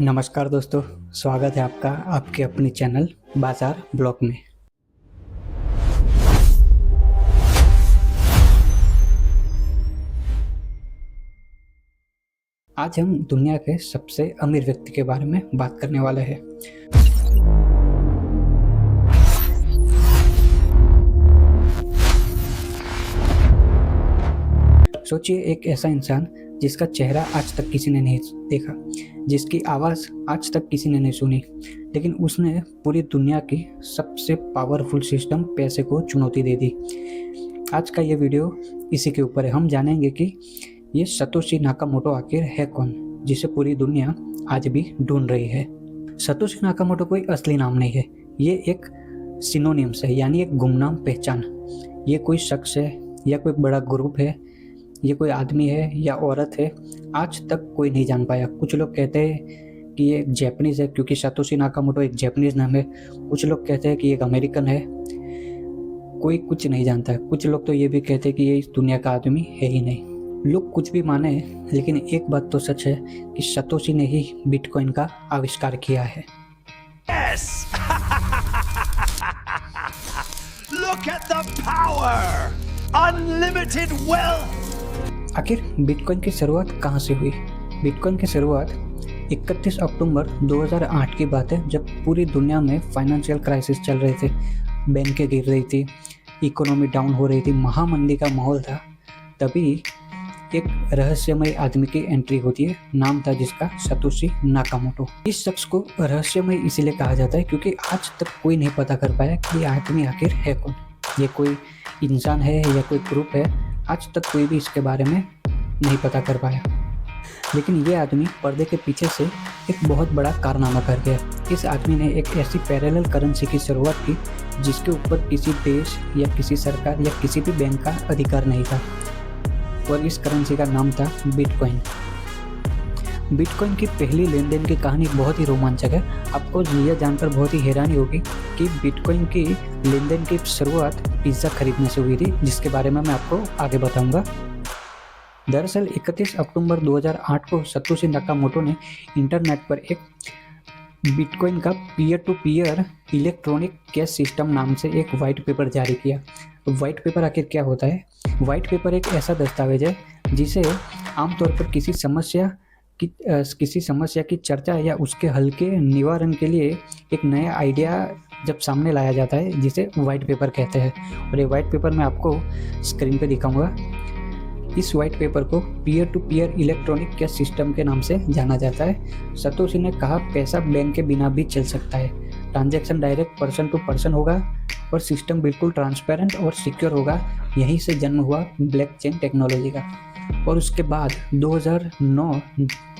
नमस्कार दोस्तों, स्वागत है आपका आपके अपनी चैनल बाजार ब्लॉग में। आज हम दुनिया के सबसे अमीर व्यक्ति के बारे में बात करने वाले हैं। सोचिए, एक ऐसा इंसान जिसका चेहरा आज तक किसी ने नहीं देखा, जिसकी आवाज़ आज तक किसी ने नहीं सुनी, लेकिन उसने पूरी दुनिया की सबसे पावरफुल सिस्टम पैसे को चुनौती दे दी। आज का ये वीडियो इसी के ऊपर है। हम जानेंगे कि ये सतोशी नाकामोटो आखिर है कौन, जिसे पूरी दुनिया आज भी ढूंढ रही है। सतोशी नाकामोटो कोई असली नाम नहीं है, ये एक सिनोनिम्स है, यानी एक गुमनाम पहचान। ये कोई शख्स है या कोई बड़ा ग्रुप है, ये कोई आदमी है या औरत है, आज तक कोई नहीं जान पाया। कुछ लोग कहते हैं कि ये जैपनीज़ है क्योंकि सतोशी नाकामोटो एक जैपनीज़ नाम है। कुछ लोग कहते हैं कि एक अमेरिकन है। कोई कुछ नहीं जानता है। कुछ लोग तो ये भी कहते हैं कि ये इस दुनिया का आदमी है ही नहीं। लोग कुछ भी माने, लेकिन एक बात तो सच है कि सतोशी ने ही बिटकॉइन का आविष्कार किया है। Yes! Look at the power! Unlimited wealth! आखिर बिटकॉइन की शुरुआत कहाँ से हुई? बिटकॉइन की शुरुआत 31 अक्टूबर 2008 की बात है, जब पूरी दुनिया में फाइनेंशियल क्राइसिस चल रहे थे। बैंकें गिर रही थी, इकोनॉमी डाउन हो रही थी, महामंदी का माहौल था। तभी एक रहस्यमय आदमी की एंट्री होती है। नाम था जिसका सतोशी नाकामोटो। इस शख्स को रहस्यमय इसीलिए कहा जाता है क्योंकि आज तक कोई नहीं पता कर पाया कि ये आदमी आखिर है कौन। ये कोई इंसान है या कोई ग्रुप है, आज तक कोई भी इसके बारे में नहीं पता कर पाया। लेकिन ये आदमी पर्दे के पीछे से एक बहुत बड़ा कारनामा कर गया। इस आदमी ने एक ऐसी पैरेलल करेंसी की शुरुआत की जिसके ऊपर किसी देश या किसी सरकार या किसी भी बैंक का अधिकार नहीं था, और इस करेंसी का नाम था बिटकॉइन। बिटकॉइन की पहली लेन देन की कहानी बहुत ही रोमांचक है। आपको यह जानकर बहुत ही हैरानी होगी कि बिटकॉइन की लेन देन की शुरुआत पिज़्ज़ा खरीदने से हुई थी, जिसके बारे में मैं आपको आगे बताऊंगा। दरअसल 31 अक्टूबर 2008 को सतोशी नाकामोटो ने इंटरनेट पर एक बिटकॉइन का peer to peer electronic cash system नाम से एक वाइट पेपर जारी किया। वाइट पेपर आखिर क्या होता है? वाइट पेपर एक ऐसा दस्तावेज है जिसे आमतौर पर किसी समस्या की चर्चा या उसके हल के निवारण के लिए एक नया आइडिया जब सामने लाया जाता है, जिसे वाइट पेपर कहते हैं। और ये वाइट पेपर मैं आपको स्क्रीन पे दिखाऊंगा। इस वाइट पेपर को peer to peer electronic cash system के नाम से जाना जाता है। सतोशी ने कहा, पैसा बैंक के बिना भी चल सकता है, transaction direct person to person होगा और सिस्टम बिल्कुल ट्रांसपेरेंट और सिक्योर होगा। यहीं से जन्म हुआ ब्लॉकचेन टेक्नोलॉजी का। और उसके बाद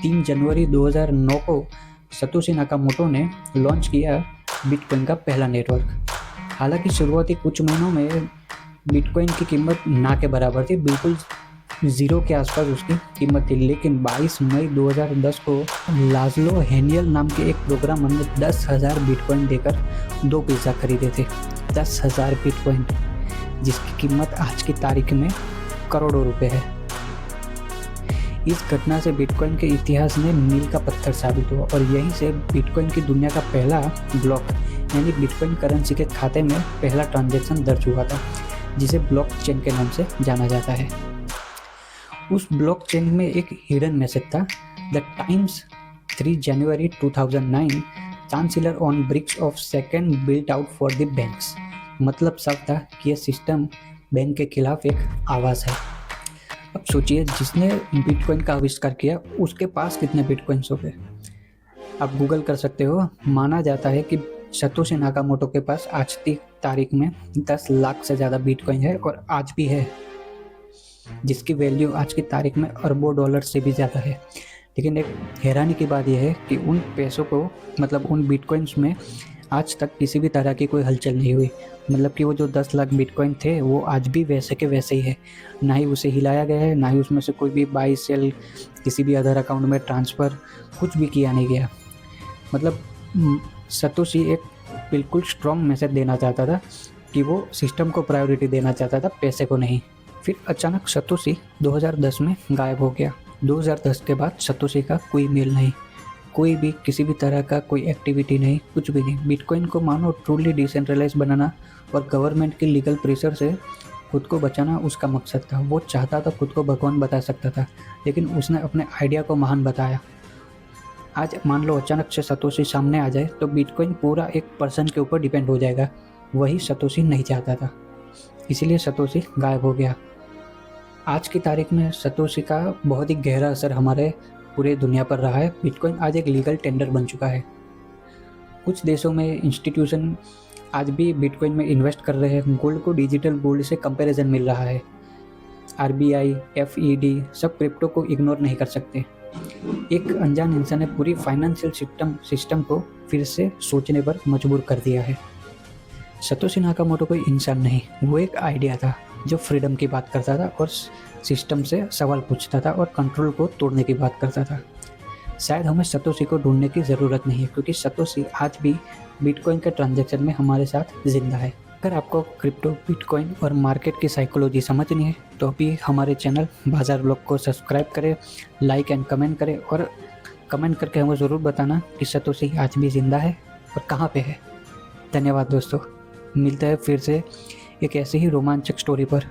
3 जनवरी 2009 को सतोशी नाकामोटो ने लॉन्च किया बिटकॉइन का पहला नेटवर्क। हालांकि शुरुआती कुछ महीनों में बिटकॉइन की कीमत ना के बराबर थी, बिल्कुल ज़ीरो के आसपास उसकी कीमत थी। लेकिन 22 मई 2010 को लाज़लो हेनियल नाम के एक प्रोग्रामर ने 10,000 बिटकॉइन देकर 2 पिज़्ज़ा खरीदे थे। 10,000 बिटकॉइन, जिसकी कीमत आज की तारीख में करोड़ों रुपए है। इस घटना से बिटकॉइन के इतिहास में मील का पत्थर साबित हुआ, और यहीं से बिटकॉइन की दुनिया का पहला ब्लॉक यानी बिटकॉइन करेंसी के खाते में पहला ट्रांजैक्शन दर्ज हुआ था, जिसे ब्लॉकचेन के नाम से जाना जाता है। उस ब्लॉकचेन में एक हिडन मैसेज था, the times 3 January 2009 chancellor on bricks of second built out for the banks. मतलब सब था कि यह सिस्टम बैंक के खिलाफ एक आवाज़ है। अब सोचिए, जिसने बिटकॉइन का आविष्कार किया उसके पास कितने बिटकॉइंस हो गए। आप गूगल कर सकते हो। माना जाता है कि सतोशी नाकामोटो के पास आज की तारीख में 10 लाख से ज़्यादा बिटकॉइन है, और आज भी है, जिसकी वैल्यू आज की तारीख में अरबों डॉलर से भी ज़्यादा है। लेकिन एक हैरानी की बात यह है कि उन पैसों को, मतलब उन बिटकॉइंस में आज तक किसी भी तरह की कोई हलचल नहीं हुई। मतलब कि वो जो 10 लाख बिटकॉइन थे वो आज भी वैसे के वैसे ही है। ना ही उसे हिलाया गया है, ना ही उसमें से कोई भी बाई सेल किसी भी अदर अकाउंट में ट्रांसफ़र कुछ भी किया नहीं गया। मतलब सतोशी एक बिल्कुल स्ट्रॉन्ग मैसेज देना चाहता था कि वो सिस्टम को प्रायोरिटी देना चाहता था, पैसे को नहीं। फिर अचानक सतोशी 2010 में गायब हो गया। 2010 के बाद सतोशी का कोई मेल नहीं। कोई भी किसी भी तरह का कोई एक्टिविटी नहीं, कुछ भी नहीं। बिटकॉइन को मानो ट्रूली डिसेंट्रलाइज बनाना और गवर्नमेंट के लीगल प्रेशर से खुद को बचाना उसका मकसद था। वो चाहता था खुद को भगवान बता सकता था, लेकिन उसने अपने आइडिया को महान बताया। आज मान लो अचानक से सतोशी सामने आ जाए तो बिटकॉइन पूरा एक पर्सन के ऊपर डिपेंड हो जाएगा। वही सतोशी नहीं चाहता था, इसीलिए सतोशी गायब हो गया। आज की तारीख में सतोशी का बहुत ही गहरा असर हमारे पूरे दुनिया पर रहा है। बिटकॉइन आज एक लीगल टेंडर बन चुका है। कुछ देशों में इंस्टीट्यूशन आज भी बिटकॉइन में इन्वेस्ट कर रहे हैं। गोल्ड को डिजिटल गोल्ड से कंपैरिजन मिल रहा है। आरबीआई, एफईडी सब क्रिप्टो को इग्नोर नहीं कर सकते। एक अनजान इंसान ने पूरी फाइनेंशियल सिस्टम को फिर से सोचने पर मजबूर कर दिया है। सतोशी नाकामोटो कोई इंसान नहीं, वो एक आइडिया था जो फ्रीडम की बात करता था और सिस्टम से सवाल पूछता था और कंट्रोल को तोड़ने की बात करता था। शायद हमें सतोशी को ढूंढने की ज़रूरत नहीं है, क्योंकि सतोशी आज भी बिटकॉइन के ट्रांजैक्शन में हमारे साथ जिंदा है। अगर आपको क्रिप्टो, बिटकॉइन और मार्केट की साइकोलॉजी समझनी है तो अभी हमारे चैनल बाजार ब्लॉग को सब्सक्राइब करें, लाइक एंड कमेंट करें और कमेंट करके हमें ज़रूर बताना कि सतोशी आज भी ज़िंदा है और कहाँ पे है। धन्यवाद दोस्तों, मिलता है फिर से एक ऐसी ही रोमांचक स्टोरी पर।